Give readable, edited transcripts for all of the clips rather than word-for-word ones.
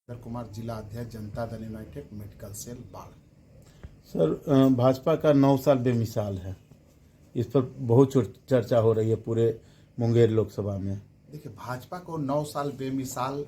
कुमार, जिला अध्यक्ष Janata Dal United medical cell बाढ़। सर, भाजपा का 9 साल बेमिसाल है। इस पर बहुत चर्चा हो रही है पूरे मुंगेर लोकसभा में। देखिए, भाजपा को 9 साल बेमिसाल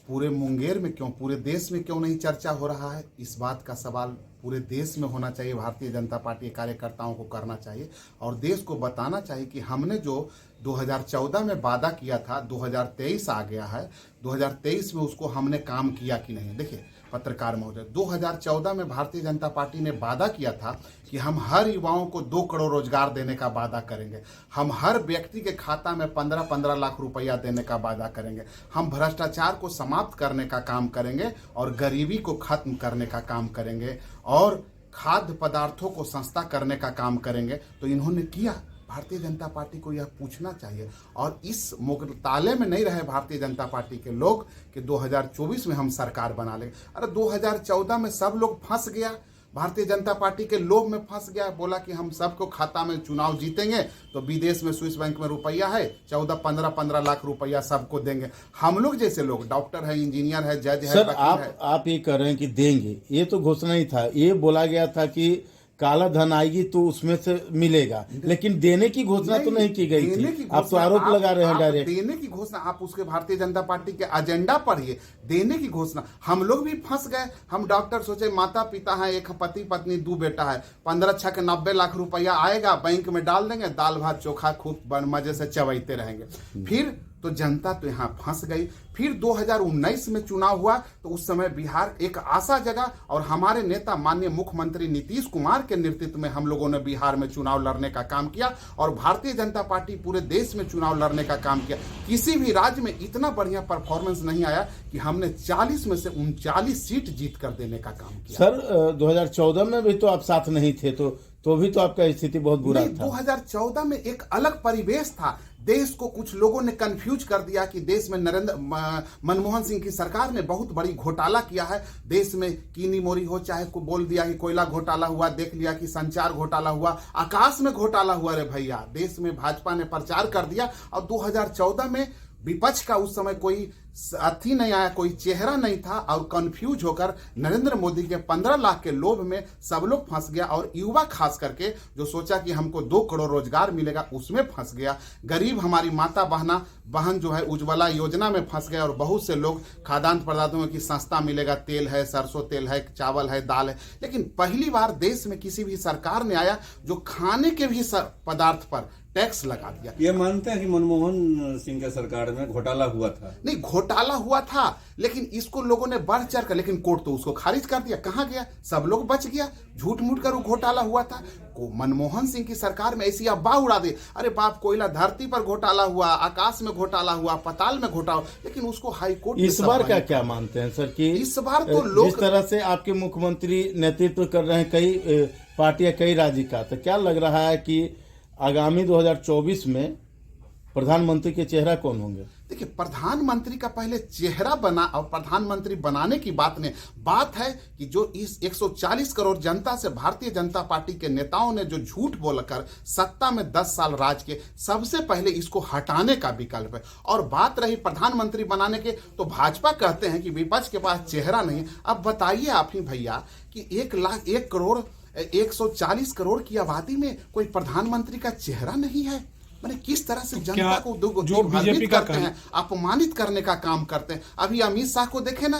पूरे मुंगेर में क्यों, पूरे देश में क्यों नहीं चर्चा हो रहा है, इस बात का सवाल पूरे देश में होना चाहिए। भारतीय जनता पार्टी के कार्यकर्ताओं को करना चाहिए और देश को बताना चाहिए कि हमने जो 2014 में वादा किया था, 2023 आ गया है, 2023 में उसको हमने काम किया कि नहीं। देखिए पत्रकार महोदय, 2014 में भारतीय जनता पार्टी ने वादा किया था कि हम हर युवाओं को 2 करोड़ रोजगार देने का वादा करेंगे, हम हर व्यक्ति के खाता में 15-15 लाख रुपया देने का वादा करेंगे, हम भ्रष्टाचार को समाप्त करने का काम करेंगे और गरीबी को खत्म करने का काम करेंगे और खाद्य पदार्थों को सस्ता करने का काम करेंगे। तो इन्होंने किया। भारतीय जनता पार्टी को यह पूछना चाहिए और इस मुगताले में नहीं रहे भारतीय जनता पार्टी के लोग कि 2024 में हम सरकार बना लेंगे। अरे 2014 में सब लोग फंस गया, भारतीय जनता पार्टी के लोभ में फंस गया, बोला कि हम सबको खाता में चुनाव जीतेंगे तो विदेश में स्विस बैंक में रुपया है, 14-15 लाख रुपया सबको देंगे। हम लोग जैसे लोग, डॉक्टर है, इंजीनियर है, जज है, सर, आप ये कह रहे हैं कि देंगे, ये तो घोषणा ही था। ये बोला गया था कि काला धन आएगी तो उसमें से मिलेगा, लेकिन देने की घोषणा तो नहीं की गई थी। आप तो आरोप लगा रहे हैं डायरेक्ट। देने की घोषणा आप उसके भारतीय जनता पार्टी के एजेंडा पढ़िए। देने की घोषणा, हम लोग भी फंस गए। हम डॉक्टर सोचे माता पिता है, एक पति पत्नी 2 बेटा है, 15 के 90 लाख रुपया आएगा, बैंक में डाल देंगे, दाल भात चोखा खूब मजे से चबाते रहेंगे। फिर तो जनता तो यहाँ फंस गई। फिर 2019 में चुनाव हुआ तो उस समय बिहार एक आशा जगा और हमारे नेता माननीय मुख्यमंत्री नीतीश कुमार के नेतृत्व में हम लोगों ने बिहार में चुनाव लड़ने का काम किया और भारतीय जनता पार्टी पूरे देश में चुनाव लड़ने का काम किया। किसी भी राज्य में इतना बढ़िया परफॉर्मेंस नहीं आया कि हमने 40 में से 39 सीट जीत कर देने का काम किया। सर, 2014 में भी तो आप साथ नहीं थे, तो भी तो आपका स्थिति बहुत बुरा था। 2014 में एक अलग परिवेश था। देश को कुछ लोगों ने कंफ्यूज कर दिया कि देश में मनमोहन सिंह की सरकार ने बहुत बड़ी घोटाला किया है। देश में कीनी मोरी हो, चाहे को बोल दिया कि कोयला घोटाला हुआ, देख लिया कि संचार घोटाला हुआ, आकाश में घोटाला हुआ। रे भैया, देश में भाजपा ने प्रचार कर दिया और 2014 में विपक्ष का उस समय कोई साथी नहीं आया, कोई चेहरा नहीं था और कंफ्यूज होकर नरेंद्र मोदी के 15 लाख के लोभ में सब लोग फंस गया और युवा खास करके जो सोचा कि हमको 2 करोड़ रोजगार मिलेगा उसमें फंस गया। गरीब हमारी माता बहन जो है उज्ज्वला योजना में फंस गए और बहुत से लोग खाद्यान्न पदार्थों की सस्ता मिलेगा, तेल है, सरसों तेल है, चावल है, दाल है। लेकिन पहली बार देश में किसी भी सरकार ने आया जो खाने के भी पदार्थ पर टैक्स लगा दिया। ये मानते हैं कि मनमोहन सिंह के सरकार में घोटाला हुआ था? नहीं, घोटाला हुआ था, लेकिन इसको लोगों ने बढ़ चढ़ कर, लेकिन कोर्ट तो उसको खारिज कर दिया। कहां गया? सब लोग बच गया। झूठ मूठ कर वो घोटाला हुआ था। मनमोहन सिंह की सरकार में ऐसी अफवाह उड़ा दी, अरे बाप, कोयला धरती पर घोटाला हुआ, आकाश में घोटाला हुआ, पाताल में घोटाला, लेकिन उसको हाईकोर्ट। इस बार का क्या मानते हैं सर कि इस बार तो लोग जिस तरह से आपके मुख्यमंत्री नेतृत्व कर रहे हैं कई पार्टियां, कई राज्य का, तो क्या लग रहा है कि आगामी 2024 में प्रधानमंत्री के चेहरा कौन होंगे? देखिए, प्रधानमंत्री का पहले चेहरा बना और प्रधानमंत्री बनाने की बात है कि जो इस 140 करोड़ जनता से भारतीय जनता पार्टी के नेताओं ने जो झूठ बोलकर सत्ता में 10 साल राज के, सबसे पहले इसको हटाने का विकल्प है। और बात रही प्रधानमंत्री बनाने के, तो भाजपा कहते हैं कि विपक्ष के पास चेहरा नहीं। अब बताइए आप ही भैया कि 140 करोड़ की आबादी में कोई प्रधानमंत्री का चेहरा नहीं है। मैंने किस तरह से जनता को जो बीजेपी करते हैं, अपमानित करने का काम करते हैं। अभी अमित शाह को देखे ना,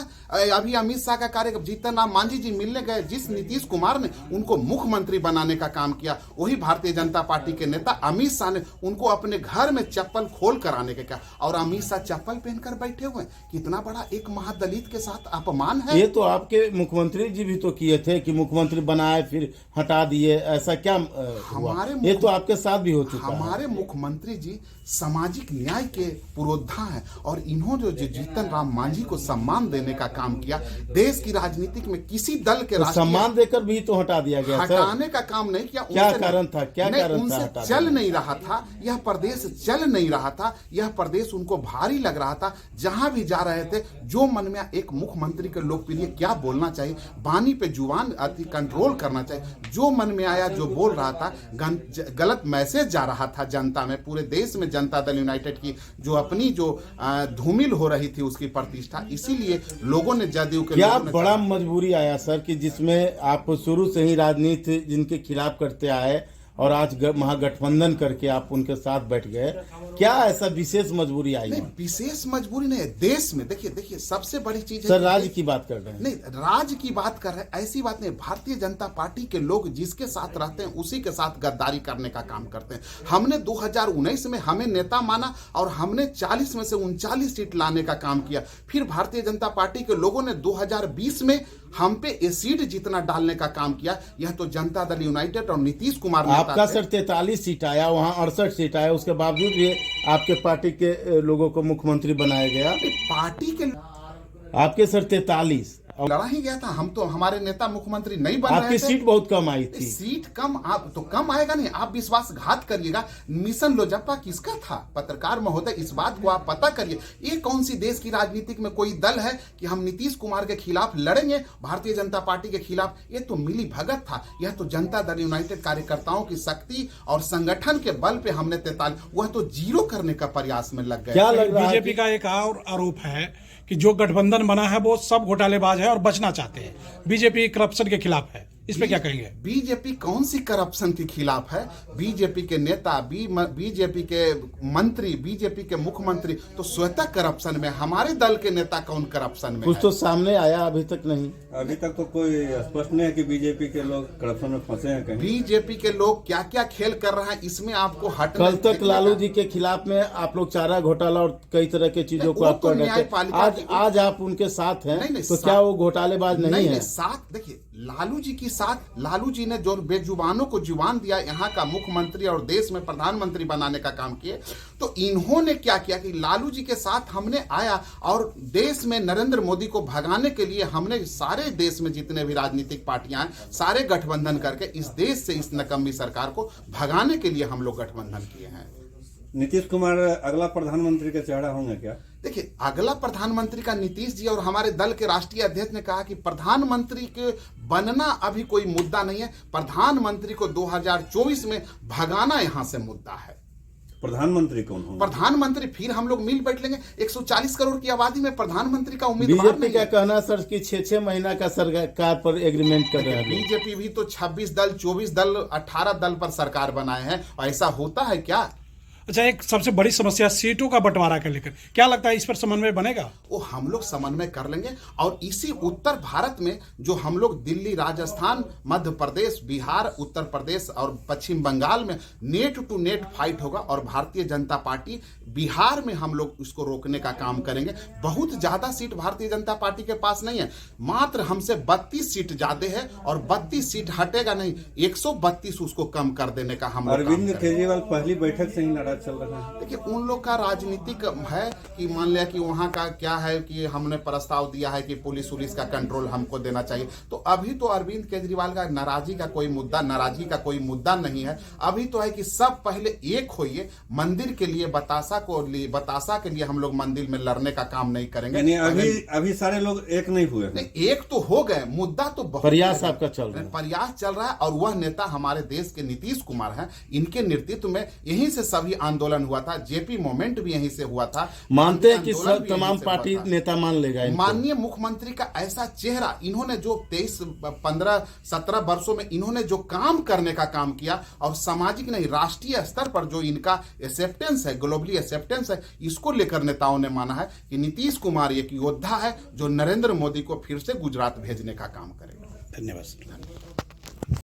अभी अमित शाह का कार्य, जीतन राम मांझी जी मिलने गए, जिस नीतीश कुमार ने उनको मुख्यमंत्री बनाने का काम किया, वही भारतीय जनता पार्टी के नेता अमित शाह ने उनको अपने घर में चप्पल खोल कर आने का। और अमित शाह चप्पल पहनकर बैठे हुए। कितना बड़ा एक महादलित के साथ अपमान है। ये तो आपके मुख्यमंत्री जी भी तो किए थे कि मुख्यमंत्री बनाए फिर हटा दिए, ऐसा क्या हुआ? ये तो आपके साथ भी हो चुका है। हमारे मुख्यमंत्री जी सामाजिक न्याय के पुरोधा हैं और इन्होंने जो जीतन राम मांझी को सम्मान देने का काम किया, देश की राजनीति में किसी दल के सम्मान देकर भी तो हटा दिया गया। हटाने का काम नहीं किया। क्या कारण था? क्या कारण था? चल नहीं रहा था यह प्रदेश, चल नहीं रहा था यह प्रदेश, उनको भारी लग रहा था। जहां भी जा रहे थे, जो मन में एक मुख्यमंत्री के लोकप्रिय क्या बोलना चाहिए, वाणी पे जुबान अति कंट्रोल करना चाहिए, जो मन में आया जो बोल रहा था, गलत मैसेज जा रहा था जनता जनता में, पूरे देश में जनता दल यूनाइटेड की जो अपनी जो धूमिल हो रही थी उसकी प्रतिष्ठा, इसीलिए लोगों ने जदयू के क्या बड़ा मजबूरी आया सर कि जिसमें आप शुरू से ही राजनीति जिनके खिलाफ करते आए और आज महागठबंधन करके आप उनके साथ बैठ गए, क्या ऐसा विशेष मजबूरी आई? नहीं, विशेष मजबूरी नहीं है। देश में देखिए सबसे बड़ी चीज है सर, राज्य की बात कर रहे हैं। नहीं, राज्य की बात कर रहे हैं, ऐसी बात नहीं। भारतीय जनता पार्टी के लोग जिसके साथ रहते हैं उसी के साथ गद्दारी करने का काम करते हैं। हमने 2019 में हमें नेता माना और हमने 40 में से 39 सीट लाने का काम किया। फिर भारतीय जनता पार्टी के लोगों ने 2020 में हम पे ये सीट जितना डालने का काम किया। यह तो जनता दल यूनाइटेड और नीतीश कुमार आपका सर 43 सीट आया, वहां 68 सीट आया, उसके बावजूद भी आपके पार्टी के लोगों को मुख्यमंत्री बनाया गया। पार्टी के आपके सर 43 लड़ा ही गया था। हम तो, हमारे नेता मुख्यमंत्री नहीं बन रहे थे। आपकी सीट बहुत कम आई थी। सीट कम, आप तो कम आएगा नहीं, आप विश्वासघात करिएगा। मिशन लोजप्पा किसका था? पत्रकार महोदय, इस बात को आप पता करिए। ये कौन सी देश की राजनीतिक में कोई दल है कि हम नीतीश कुमार के खिलाफ लड़ेंगे, भारतीय जनता पार्टी के खिलाफ? ये तो मिली भगत था। यह तो जनता दल यूनाइटेड कार्यकर्ताओं की शक्ति और संगठन के बल पे हमने 43, वह तो जीरो करने का प्रयास में लग गए। क्या लग रहा है? बीजेपी का एक और आरोप है कि जो गठबंधन बना है वो सब घोटालेबाज है और बचना चाहते हैं। बीजेपी करप्शन के खिलाफ है, इस पे क्या कहेंगे? बीजेपी कौन सी करप्शन के खिलाफ है? बीजेपी के नेता, बीजेपी के मंत्री, बीजेपी के मुख्यमंत्री तो स्वतः करप्शन में। हमारे दल के नेता कौन करप्शन में? कुछ तो सामने आया, अभी तक नहीं। अभी तक तो कोई स्पष्ट नहीं है कि बीजेपी के लोग करप्शन में फंसे हैं कहीं। बीजेपी के लोग क्या क्या खेल कर रहे हैं, इसमें आपको हटना। कल तक लालू जी के खिलाफ में आप लोग चारा घोटाला और कई तरह के चीजों को आप कर रहे थे। आज आप उनके साथ हैं, तो क्या वो घोटालेबाज नहीं है? साथ देखिए, लालू जी की साथ, लालू जी ने जो बेजुबानों को जुबान दिया, यहाँ का मुख्यमंत्री और देश में प्रधानमंत्री बनाने का काम किए, तो इन्होंने क्या किया कि लालू जी के साथ हमने आया और देश में नरेंद्र मोदी को भगाने के लिए हमने सारे देश में जितने भी राजनीतिक पार्टियां हैं सारे गठबंधन करके इस देश से इस नकम्मी सरकार को भगाने के लिए हम लोग गठबंधन किए हैं। नीतीश कुमार अगला प्रधानमंत्री का चेहरा होंगे क्या? देखिए, अगला प्रधानमंत्री का नीतीश जी और हमारे दल के राष्ट्रीय अध्यक्ष ने कहा कि प्रधानमंत्री के बनना अभी कोई मुद्दा नहीं है। प्रधानमंत्री को 2024 में भगाना यहां से मुद्दा है। प्रधानमंत्री कौन होंगे? प्रधानमंत्री फिर हम लोग मिल बैठ लेंगे। 140 करोड़ की आबादी में प्रधानमंत्री का उम्मीदवार बीजेपी नहीं का है। कहना सर कि 6 महीना का सरकार पर एग्रीमेंट कर रहे हैं। बीजेपी भी तो 26 दल, 24 दल, 18 दल पर सरकार बनाए हैं। ऐसा होता है क्या? अच्छा, एक सबसे बड़ी समस्या सीटों का बंटवारा को लेकर, क्या लगता है इस पर समन्वय बनेगा? वो हम लोग समन्वय कर लेंगे और इसी उत्तर भारत में जो हम लोग दिल्ली, राजस्थान, मध्य प्रदेश, बिहार, उत्तर प्रदेश और पश्चिम बंगाल में नेट टू नेट फाइट होगा और भारतीय जनता पार्टी बिहार में हम लोग उसको रोकने का काम करेंगे। बहुत ज्यादा सीट भारतीय जनता पार्टी के पास नहीं है, मात्र हमसे 32 सीट ज्यादा है और 32 सीट हटेगा नहीं, 132 उसको कम कर देने का हम लोग। अरविंद केजरीवाल पहली बैठक से ही नाराज चल रहा है। देखिए, उन लोग का राजनीतिक है कि मान लिया कि वहां का क्या है कि हमने प्रस्ताव दिया है कि पुलिस का कंट्रोल हमको देना चाहिए। तो अभी तो अरविंद केजरीवाल का नाराजगी का कोई मुद्दा नहीं है। अभी तो है कि सब पहले एक होइए, मंदिर के लिए बतासा के लिए हम लोग मंदिर में लड़ने का काम नहीं करेंगे। यानी अभी सारे लोग एक नहीं हुए। नहीं, एक तो हो गए, मुद्दा तो बहुत प्रयास आपका चल रहा है। प्रयास चल रहा है और वह नेता हमारे देश के नीतीश कुमार हैं। इनके नेतृत्व में यहीं से सभी आंदोलन हुआ था, जेपी मूवमेंट भी यहीं से हुआ था। मानते हैं कि सब तमाम पार्टी नेता मान लेगा इनको। माननीय मुख्यमंत्री का ऐसा चेहरा, इन्होंने जो 23, 15, 17 वर्षों में इन्होंने जो काम करने का काम किया और सामाजिक नहीं राष्ट्रीय स्तर पर जो इनका एक्सेप्टेंस है, ग्लोबली एक्सेप्टेंस है, इसको लेकर नेताओं ने माना है कि नीतीश कुमार एक योद्धा है जो नरेंद्र मोदी को फिर से गुजरात भेजने का काम करेगा। धन्यवाद।